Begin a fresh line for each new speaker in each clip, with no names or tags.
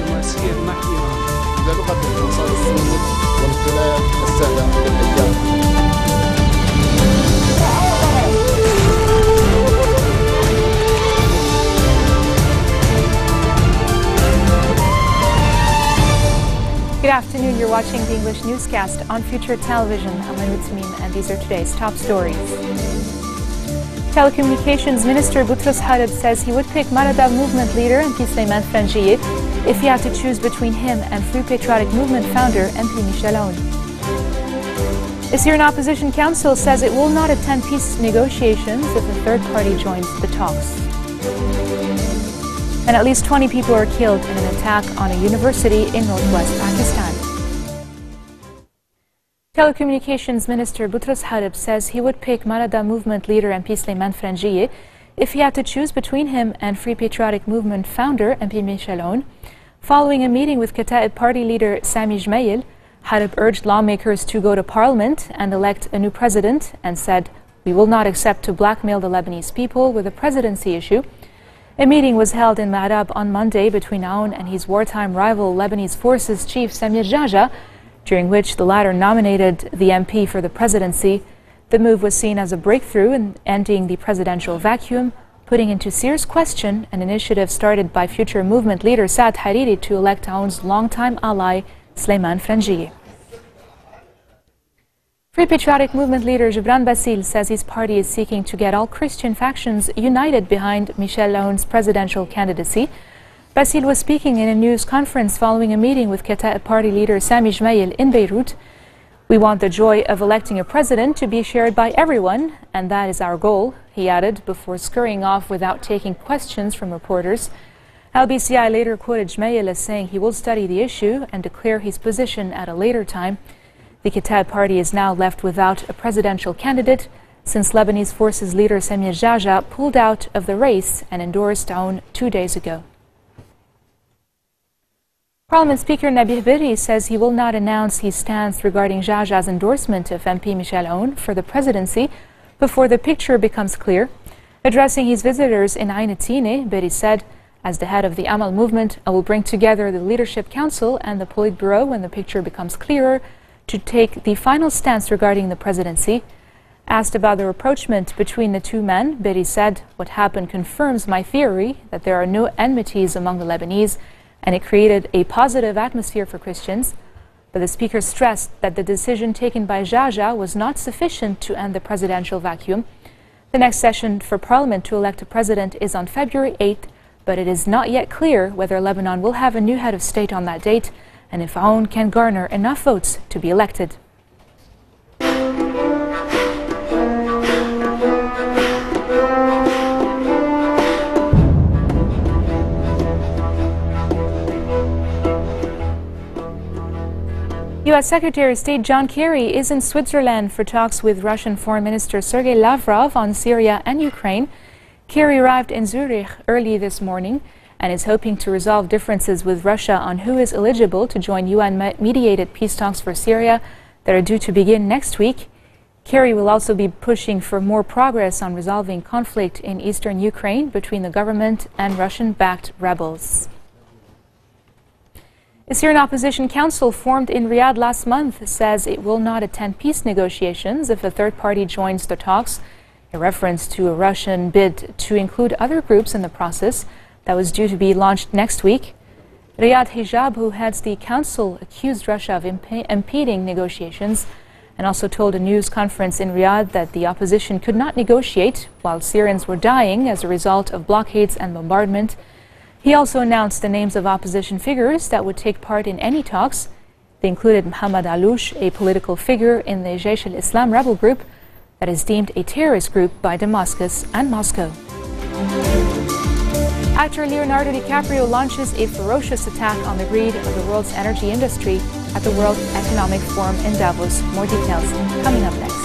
الدبلوماسية مع إيران
للغة الاقتصاد السوري والخلاف السابق في الأيام.
Good afternoon, you're watching the English newscast on Future Television. I'm Mahmoud Tamim and these are today's top stories. Telecommunications Minister Boutros Harib says he would pick Marada movement leader MP Sleiman Frangieh if he had to choose between him and Free Patriotic Movement founder MP Michel Aoun. The Syrian Opposition Council says it will not attend peace negotiations if a third party joins the talks. And at least 20 people are killed in an attack on a university in northwest Pakistan. Telecommunications Minister Boutros Harib says he would pick Marada movement leader MP Sleiman Frangieh if he had to choose between him and Free Patriotic Movement founder MP Michel Aoun. Following a meeting with Kata'ib party leader Sami Jmail, Harib urged lawmakers to go to parliament and elect a new president and said, "We will not accept to blackmail the Lebanese people with a presidency issue." A meeting was held in Ma'rab on Monday between Aoun and his wartime rival Lebanese Forces chief Samir Jaja, during which the latter nominated the MP for the presidency. The move was seen as a breakthrough in ending the presidential vacuum, putting into serious question an initiative started by future movement leader Saad Hariri to elect Aoun's longtime ally Sleiman Frangieh. Free Patriotic Movement leader Gebran Bassil says his party is seeking to get all Christian factions united behind Michel Aoun's presidential candidacy. Bassil was speaking in a news conference following a meeting with Kata'ib party leader Sami Jmail in Beirut. "We want the joy of electing a president to be shared by everyone, and that is our goal," he added before scurrying off without taking questions from reporters. LBCI later quoted Jmail as saying he will study the issue and declare his position at a later time. The Kata'ib party is now left without a presidential candidate since Lebanese Forces leader Samir Jaja pulled out of the race and endorsed Aoun 2 days ago. Parliament Speaker Nabih Berri says he will not announce his stance regarding Jaja's endorsement of MP Michel Aoun for the presidency before the picture becomes clear. Addressing his visitors in Ain Tine, Berri said, "As the head of the Amal movement, I will bring together the Leadership Council and the Politburo when the picture becomes clearer to take the final stance regarding the presidency." Asked about the rapprochement between the two men, Berri said, "What happened confirms my theory that there are no enmities among the Lebanese, and it created a positive atmosphere for Christians." But the speaker stressed that the decision taken by Jaja was not sufficient to end the presidential vacuum. The next session for Parliament to elect a president is on February 8th, but it is not yet clear whether Lebanon will have a new head of state on that date, and if Aoun can garner enough votes to be elected. U.S. Secretary of State John Kerry is in Switzerland for talks with Russian Foreign Minister Sergei Lavrov on Syria and Ukraine. Kerry arrived in Zurich early this morning and is hoping to resolve differences with Russia on who is eligible to join UN-mediated peace talks for Syria that are due to begin next week. Kerry will also be pushing for more progress on resolving conflict in eastern Ukraine between the government and Russian-backed rebels. The Syrian Opposition Council, formed in Riyadh last month, says it will not attend peace negotiations if a third party joins the talks, a reference to a Russian bid to include other groups in the process that was due to be launched next week. Riyad Hijab, who heads the council, accused Russia of impeding negotiations and also told a news conference in Riyadh that the opposition could not negotiate while Syrians were dying as a result of blockades and bombardment. He also announced the names of opposition figures that would take part in any talks. They included Mohammed Aloush, a political figure in the Jaish al-Islam rebel group that is deemed a terrorist group by Damascus and Moscow. Actor Leonardo DiCaprio launches a ferocious attack on the greed of the world's energy industry at the World Economic Forum in Davos. More details coming up next.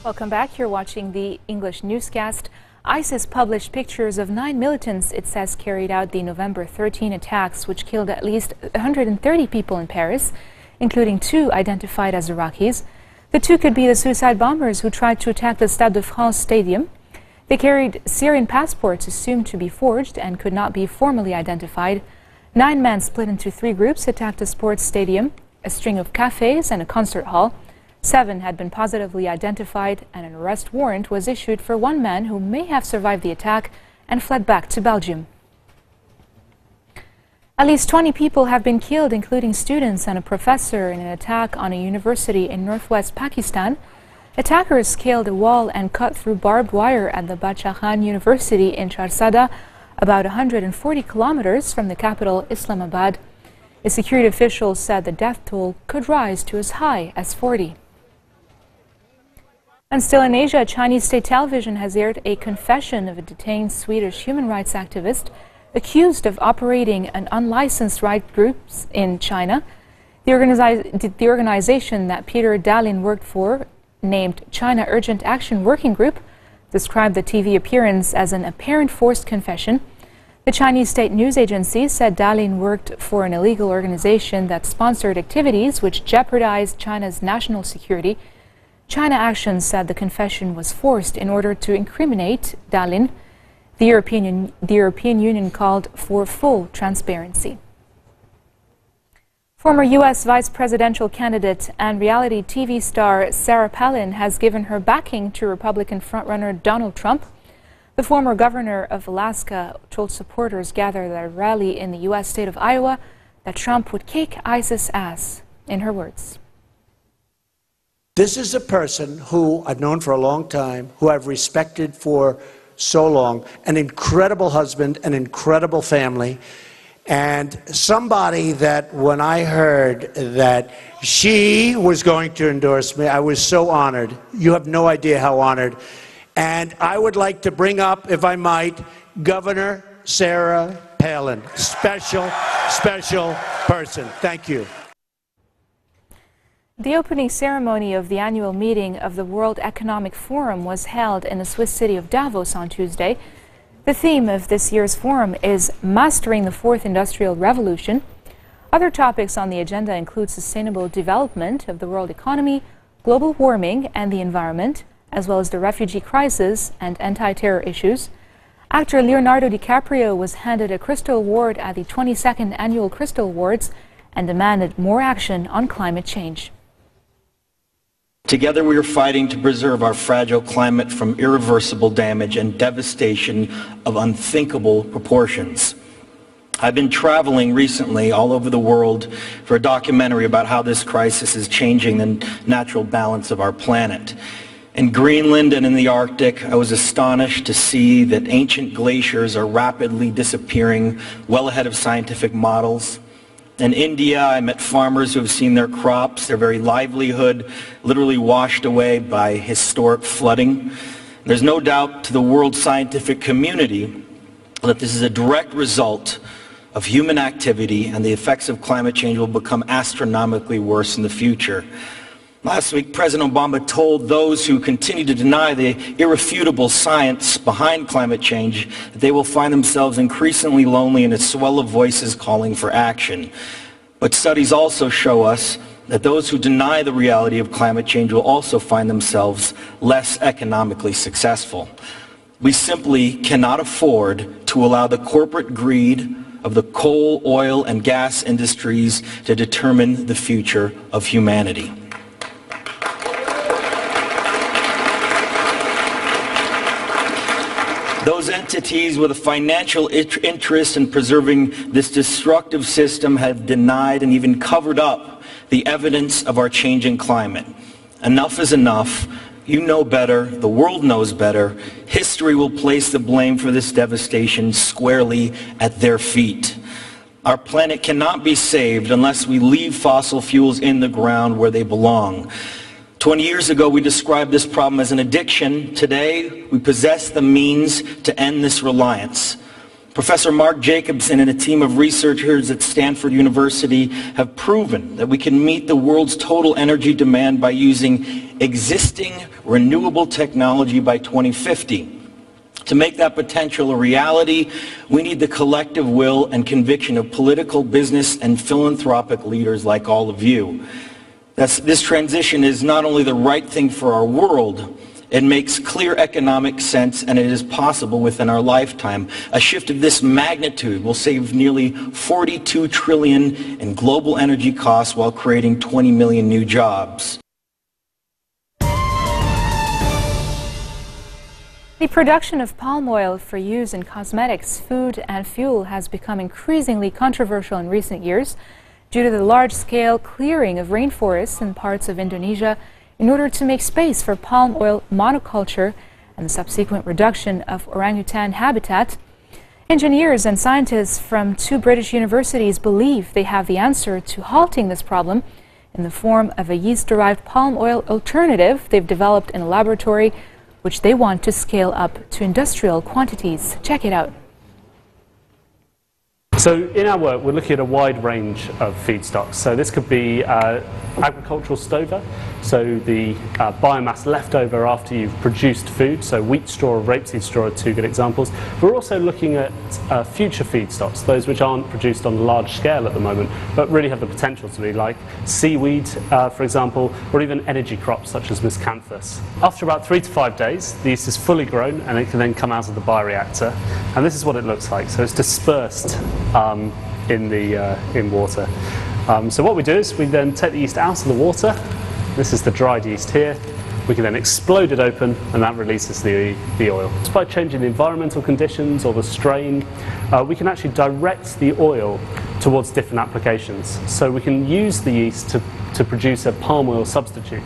Welcome back. You're watching the English newscast. ISIS published pictures of 9 militants it says carried out the November 13 attacks, which killed at least 130 people in Paris, including 2 identified as Iraqis. The two could be the suicide bombers who tried to attack the Stade de France stadium. They carried Syrian passports assumed to be forged and could not be formally identified. 9 men split into 3 groups attacked a sports stadium, a string of cafes, and a concert hall. 7 had been positively identified, and an arrest warrant was issued for 1 man who may have survived the attack and fled back to Belgium. At least 20 people have been killed, including students and a professor, in an attack on a university in northwest Pakistan. Attackers scaled a wall and cut through barbed wire at the Bacha Khan University in Charsada, about 140 kilometers from the capital, Islamabad. A security official said the death toll could rise to as high as 40. And still in Asia, Chinese state television has aired a confession of a detained Swedish human rights activist accused of operating an unlicensed right groups in China. The organization that Peter Dahlin worked for, named China Urgent Action Working Group, described the TV appearance as an apparent forced confession. The Chinese state news agency said Dahlin worked for an illegal organization that sponsored activities which jeopardized China's national security. China Action said the confession was forced in order to incriminate Dahlin. The European Union called for full transparency. Former U.S. vice presidential candidate and reality TV star Sarah Palin has given her backing to Republican frontrunner Donald Trump. The former governor of Alaska told supporters gathered at a rally in the U.S. state of Iowa that Trump would kick ISIS' ass, in her words.
This is a person who I've known for a long time, who I've respected for so long, an incredible husband, an incredible family, and somebody that when I heard that she was going to endorse me, I was so honored. You have no idea how honored. And I would like to bring up, if I might, Governor Sarah Palin. Special, special person. Thank you.
The opening ceremony of the annual meeting of the World Economic Forum was held in the Swiss city of Davos on Tuesday. The theme of this year's forum is Mastering the Fourth Industrial Revolution. Other topics on the agenda include sustainable development of the world economy, global warming and the environment, as well as the refugee crisis and anti-terror issues. Actor Leonardo DiCaprio was handed a Crystal Award at the 22nd Annual Crystal Awards and demanded more action on climate change.
Together we are fighting to preserve our fragile climate from irreversible damage and devastation of unthinkable proportions. I've been traveling recently all over the world for a documentary about how this crisis is changing the natural balance of our planet. In Greenland and in the Arctic, I was astonished to see that ancient glaciers are rapidly disappearing well ahead of scientific models. In India, I met farmers who have seen their crops, their very livelihood, literally washed away by historic flooding. There's no doubt to the world scientific community that this is a direct result of human activity, and the effects of climate change will become astronomically worse in the future. Last week, President Obama told those who continue to deny the irrefutable science behind climate change that they will find themselves increasingly lonely in a swell of voices calling for action. But studies also show us that those who deny the reality of climate change will also find themselves less economically successful. We simply cannot afford to allow the corporate greed of the coal, oil, and gas industries to determine the future of humanity. Those entities with a financial interest in preserving this destructive system have denied and even covered up the evidence of our changing climate. Enough is enough. You know better. The world knows better. History will place the blame for this devastation squarely at their feet. Our planet cannot be saved unless we leave fossil fuels in the ground where they belong. 20 years ago, we described this problem as an addiction. Today, we possess the means to end this reliance. Professor Mark Jacobson and a team of researchers at Stanford University have proven that we can meet the world's total energy demand by using existing renewable technology by 2050. To make that potential a reality, we need the collective will and conviction of political, business, and philanthropic leaders like all of you. This transition is not only the right thing for our world, it makes clear economic sense, and it is possible within our lifetime. A shift of this magnitude will save nearly $42 trillion in global energy costs while creating 20 million new jobs.
The production of palm oil for use in cosmetics, food, and fuel has become increasingly controversial in recent years due to the large-scale clearing of rainforests in parts of Indonesia in order to make space for palm oil monoculture and the subsequent reduction of orangutan habitat. Engineers and scientists from 2 British universities believe they have the answer to halting this problem in the form of a yeast-derived palm oil alternative they've developed in a laboratory, which they want to scale up to industrial quantities. Check it out.
So in our work, we're looking at a wide range of feedstocks. So this could be agricultural stover, so the biomass left over after you've produced food, so wheat straw or rapeseed straw are 2 good examples. We're also looking at future feedstocks, those which aren't produced on a large scale at the moment, but really have the potential to be, like seaweed, for example, or even energy crops such as miscanthus. After about 3 to 5 days, the yeast is fully grown and it can then come out of the bioreactor, and this is what it looks like. So it's dispersed in water. So what we do is we then take the yeast out of the water. This is the dried yeast here. We can then explode it open, and that releases the oil. Just by changing the environmental conditions or the strain, we can actually direct the oil towards different applications. So we can use the yeast to produce a palm oil substitute.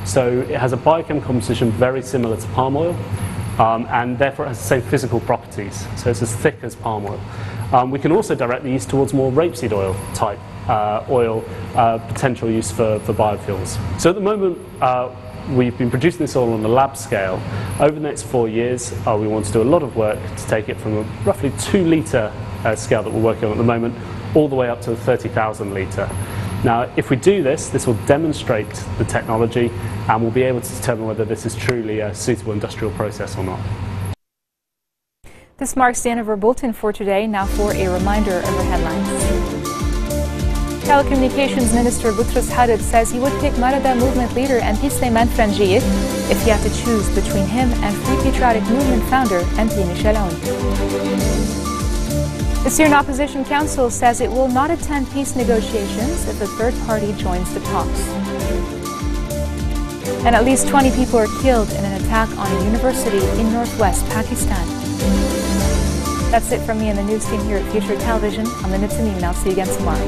So it has a biochemical composition very similar to palm oil, and therefore it has the same physical properties. So it's as thick as palm oil. We can also direct the yeast towards more rapeseed oil type potential use for biofuels. So at the moment, we've been producing this oil on a lab scale. Over the next 4 years, we want to do a lot of work to take it from a roughly 2-litre scale that we're working on at the moment, all the way up to the 30,000 litre. Now, if we do this, this will demonstrate the technology, and we'll be able to determine whether this is truly a suitable industrial process or not.
This marks the end of our bulletin for today. Now for a reminder of our headlines. Telecommunications Minister Boutros Ghali says he would pick Marada movement leader MP Sleiman Frangieh if he had to choose between him and Free Patriotic Movement founder MP Michel Aoun. The Syrian Opposition Council says it will not attend peace negotiations if a third party joins the talks. And at least 20 people are killed in an attack on a university in northwest Pakistan. That's it from me and the news team here at Future Television. I'm Linda Tamim, and I'll see you again tomorrow.